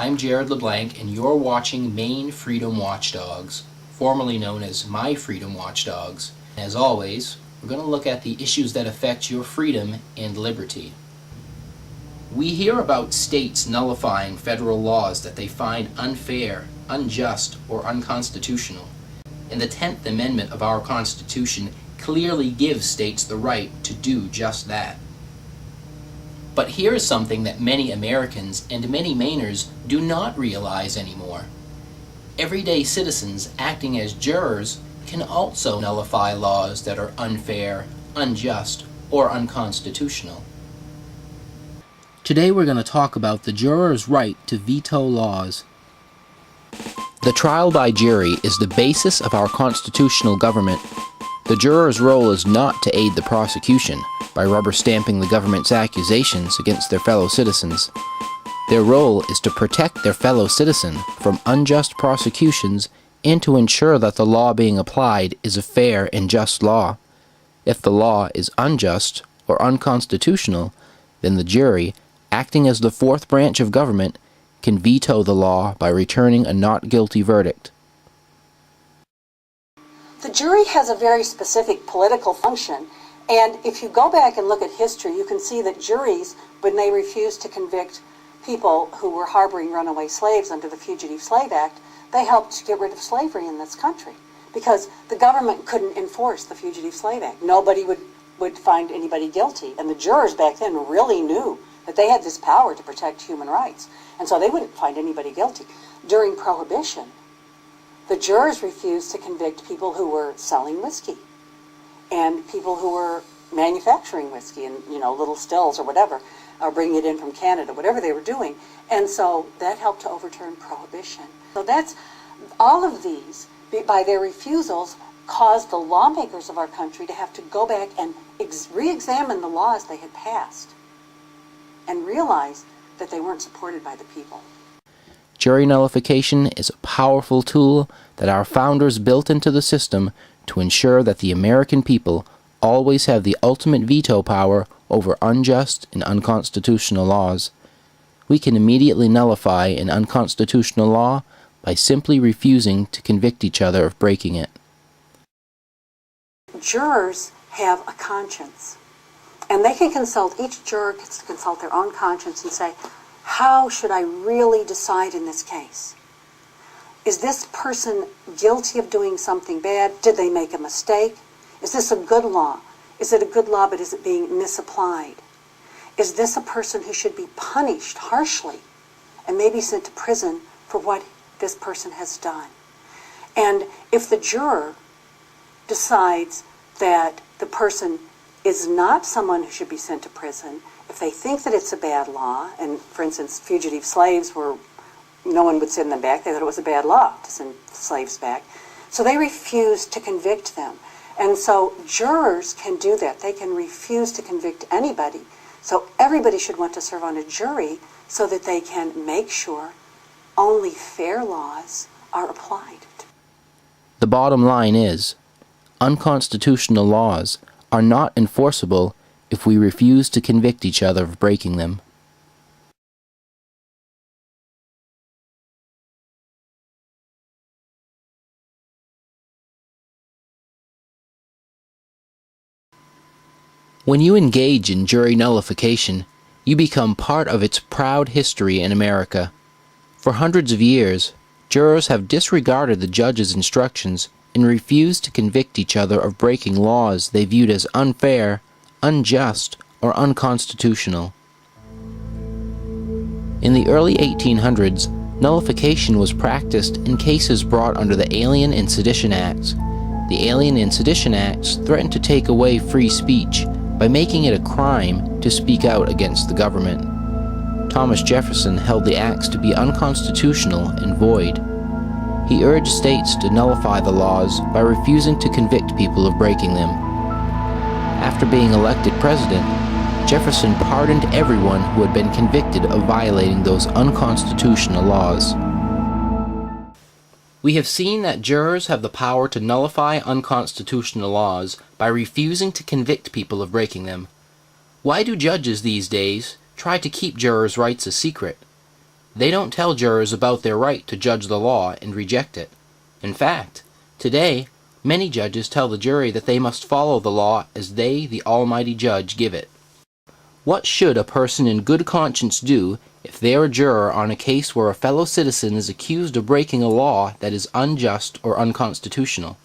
I'm Jarrod LeBlanc, and you're watching Maine Freedom Watchdogs, formerly known as My Freedom Watchdogs. As always, we're going to look at the issues that affect your freedom and liberty. We hear about states nullifying federal laws that they find unfair, unjust, or unconstitutional. And the 10th Amendment of our Constitution clearly gives states the right to do just that. But here is something that many Americans and many Mainers do not realize anymore. Everyday citizens acting as jurors can also nullify laws that are unfair, unjust, or unconstitutional. Today we're going to talk about the juror's right to veto laws. The trial by jury is the basis of our constitutional government. The juror's role is not to aid the prosecution by rubber-stamping the government's accusations against their fellow citizens. Their role is to protect their fellow citizen from unjust prosecutions and to ensure that the law being applied is a fair and just law. If the law is unjust or unconstitutional, then the jury, acting as the fourth branch of government, can veto the law by returning a not guilty verdict. The jury has a very specific political function, and if you go back and look at history, you can see that juries, when they refused to convict people who were harboring runaway slaves under the Fugitive Slave Act, they helped to get rid of slavery in this country because the government couldn't enforce the Fugitive Slave Act. Nobody would find anybody guilty, and the jurors back then really knew that they had this power to protect human rights, and so they wouldn't find anybody guilty. During Prohibition, the jurors refused to convict people who were selling whiskey and people who were manufacturing whiskey in, little stills or whatever, or bringing it in from Canada, whatever they were doing. And so that helped to overturn Prohibition. So that's all of these, by their refusals, caused the lawmakers of our country to have to go back and re-examine the laws they had passed and realize that they weren't supported by the people. Jury nullification is a powerful tool that our founders built into the system to ensure that the American people always have the ultimate veto power over unjust and unconstitutional laws. We can immediately nullify an unconstitutional law by simply refusing to convict each other of breaking it. Jurors have a conscience, and they can consult, each juror gets to consult their own conscience and say, how should I really decide in this case? Is this person guilty of doing something bad? Did they make a mistake? Is this a good law? Is it a good law, but is it being misapplied? Is this a person who should be punished harshly and maybe sent to prison for what this person has done? And if the juror decides that the person is not someone who should be sent to prison, if they think that it's a bad law, and for instance, fugitive slaves no one would send them back, they thought it was a bad law to send slaves back, so they refused to convict them. And so jurors can do that. They can refuse to convict anybody. So everybody should want to serve on a jury so that they can make sure only fair laws are applied. The bottom line is, unconstitutional laws are not enforceable if we refuse to convict each other of breaking them. When you engage in jury nullification, you become part of its proud history in America. For hundreds of years, jurors have disregarded the judge's instructions and refused to convict each other of breaking laws they viewed as unfair, unjust, or unconstitutional. In the early 1800s, nullification was practiced in cases brought under the Alien and Sedition Acts. The Alien and Sedition Acts threatened to take away free speech by making it a crime to speak out against the government. Thomas Jefferson held the acts to be unconstitutional and void. He urged states to nullify the laws by refusing to convict people of breaking them. After being elected president, Jefferson pardoned everyone who had been convicted of violating those unconstitutional laws. We have seen that jurors have the power to nullify unconstitutional laws by refusing to convict people of breaking them. Why do judges these days try to keep jurors' rights a secret? They don't tell jurors about their right to judge the law and reject it. In fact, today, many judges tell the jury that they must follow the law as they, the Almighty Judge, give it. What should a person in good conscience do if they are a juror on a case where a fellow citizen is accused of breaking a law that is unjust or unconstitutional?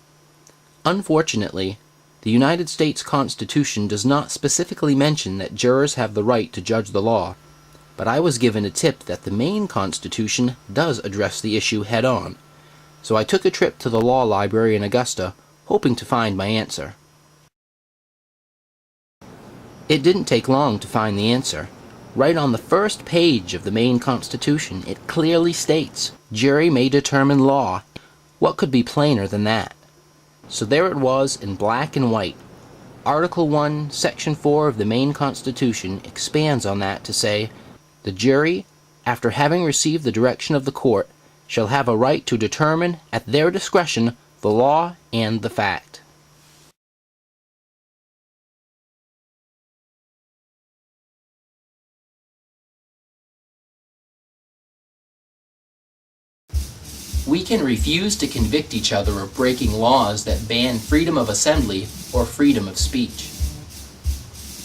Unfortunately, the United States Constitution does not specifically mention that jurors have the right to judge the law, but I was given a tip that the Maine Constitution does address the issue head-on, so I took a trip to the law library in Augusta, hoping to find my answer. It didn't take long to find the answer. Right on the first page of the Maine Constitution, it clearly states, "Jury may determine law." What could be plainer than that? So there it was in black and white. Article 1, Section 4 of the Maine Constitution expands on that to say, "The jury, after having received the direction of the court, shall have a right to determine, at their discretion, the law and the fact." We can refuse to convict each other of breaking laws that ban freedom of assembly or freedom of speech.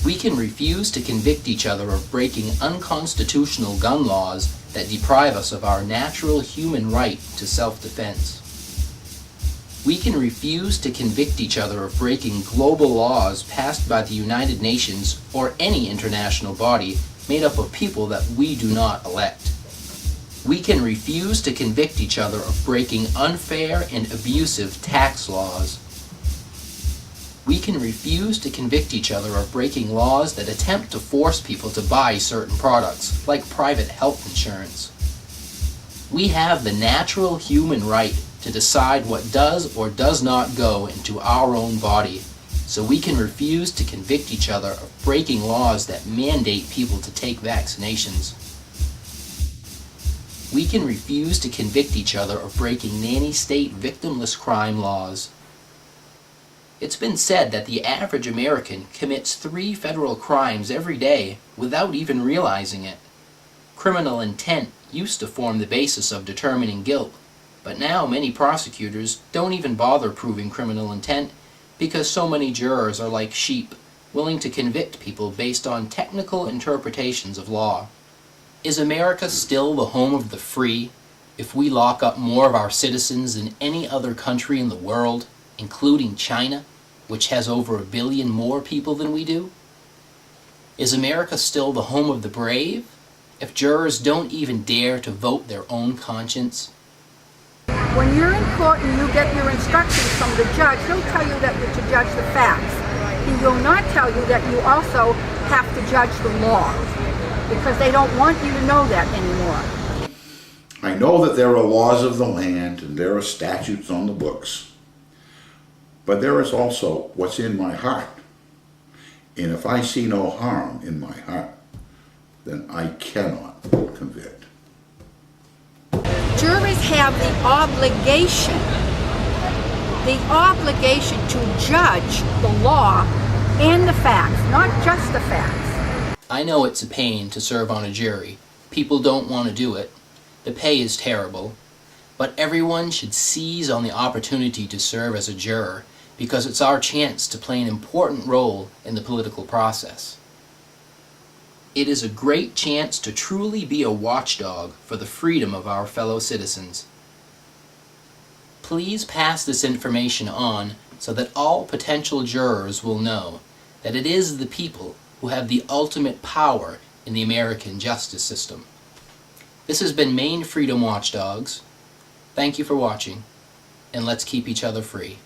We can refuse to convict each other of breaking unconstitutional gun laws that deprive us of our natural human right to self-defense. We can refuse to convict each other of breaking global laws passed by the United Nations or any international body made up of people that we do not elect. We can refuse to convict each other of breaking unfair and abusive tax laws. We can refuse to convict each other of breaking laws that attempt to force people to buy certain products, like private health insurance. We have the natural human right to decide what does or does not go into our own body, so we can refuse to convict each other of breaking laws that mandate people to take vaccinations. We can refuse to convict each other of breaking nanny-state victimless crime laws. It's been said that the average American commits 3 federal crimes every day without even realizing it. Criminal intent used to form the basis of determining guilt, but now many prosecutors don't even bother proving criminal intent because so many jurors are like sheep, willing to convict people based on technical interpretations of law. Is America still the home of the free if we lock up more of our citizens than any other country in the world, including China, which has over 1 billion more people than we do? Is America still the home of the brave if jurors don't even dare to vote their own conscience? When you're in court and you get your instructions from the judge, he'll tell you that you're to judge the facts. He will not tell you that you also have to judge the law, because they don't want you to know that anymore. I know that there are laws of the land and there are statutes on the books, but there is also what's in my heart. And if I see no harm in my heart, then I cannot convict. Juries have the obligation to judge the law and the facts, not just the facts. I know it's a pain to serve on a jury. People don't want to do it. The pay is terrible. But everyone should seize on the opportunity to serve as a juror because it's our chance to play an important role in the political process. It is a great chance to truly be a watchdog for the freedom of our fellow citizens. Please pass this information on so that all potential jurors will know that it is the people who have the ultimate power in the American justice system. This has been Maine Freedom Watchdogs. Thank you for watching, and let's keep each other free.